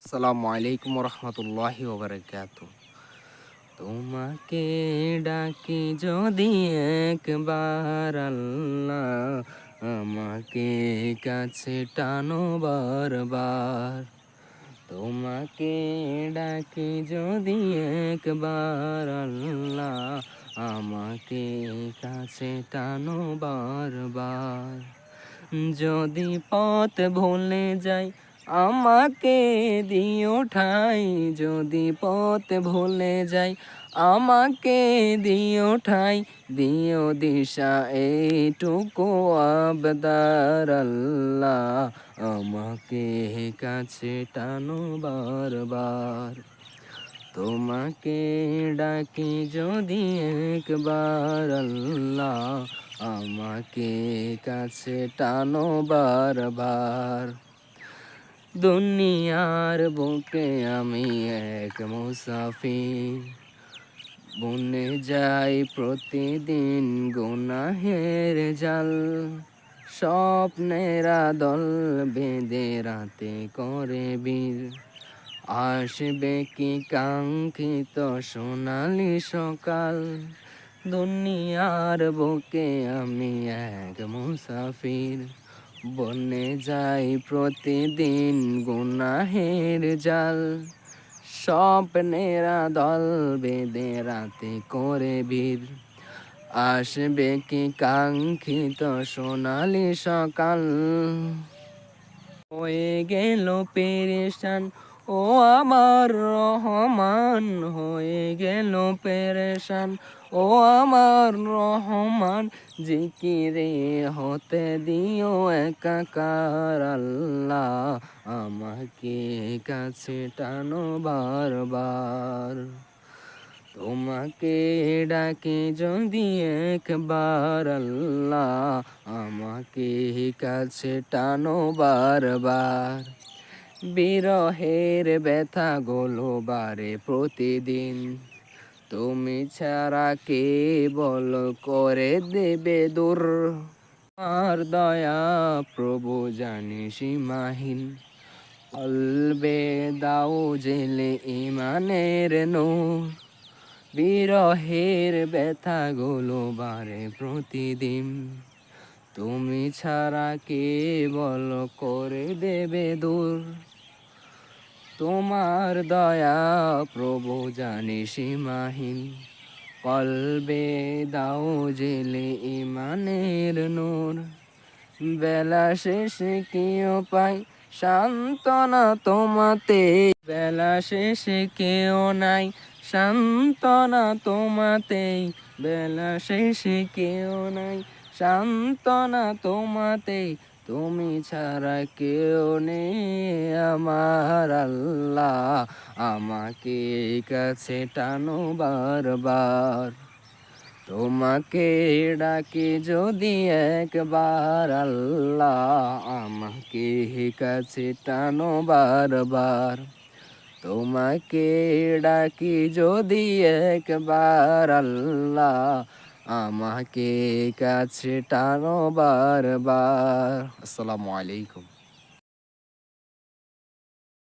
আসসালামু আলাইকুম রহমতুল্লাহি ওবারাকাতু। তোমাকে ডাকি যদি একবার আল্লাহ, আমাকে কাছে টানো বারবার। তোমাকে ডাকি যদি একবার আল্লাহ, আমাকে কাছে টানো বারবার। যদি পথ ভুলে যাই আমাকে দিও ঠাই, যদি পথ ভুলে যাই আমাকে দিও ঠাই, দিও দিশা এইটুকু আবদার আল্লাহ, আমাকে কাছে টানো বারবার। তোমাকে ডাকি যদি একবার আল্লাহ, আমাকে কাছে টানো বারবার। দুনিয়ার বুকে আমি এক মুসাফির, বনে যাই প্রতিদিন গুনাহের জাল। স্বপ্নেরা দল বেঁধে রাতে করে বীর, আসবে কি কাঙ্ক্ষিত সোনালি সকাল। দুনিয়ার বুকে আমি এক মুসাফির, বনে যাই প্রতিদিন গুনাহের জাল। স্বপ্নেরা দল বেঁধে রাতে করে বীর, আসবে কি কাঙ্ক্ষিত সোনালি সকাল। হয়ে গেল পেরেশান ও আমার রহমান, হয়ে গেল পেরেশান ও আমার রহমান। জিকিরে হতে দিও একাকার আল্লাহ, আমাকে কাছে টানো বারবার। তোমাকে ডাকে যদি একবার আল্লাহ, আমাকে কাছে টানো বারবার। বিরহের ব্যথা গুলো বারে প্রতিদিন, তুমি ছাড়া কে বল করে দেবে দূর। আর দয়া প্রভু জানি সীমাহীন, কলবে দাও জেলে ইমানের নূর। বিরহের ব্যথাগুলো বারে প্রতিদিন, তুমি ছাড়া কে বল করে দেবে দূর। তোমার দয়া প্রভু জানি সীমাহীন, কলবে দাও জেলে ইমানের নূর। বেলা শেষে কেউ পাই সান্ত্বনা তোমাতে, বেলা শেষে কেউ নাই সান্ত্বনা তোমাতেই, বেলা শেষে কেউ নাই সান্ত্বনা তোমাতেই। তুমি ছাড়া কেউ নেই আমার আল্লাহ, আমাকে কাছে টানো বারবার। তোমাকে ডাকি যদি একবার আল্লাহ, আমাকে কাছে টানো বারবার। তোমাকে ডাকি যদি একবার আল্লাহ, আমাকে কাছে টানো বারবার। আসসালামু আলাইকুম।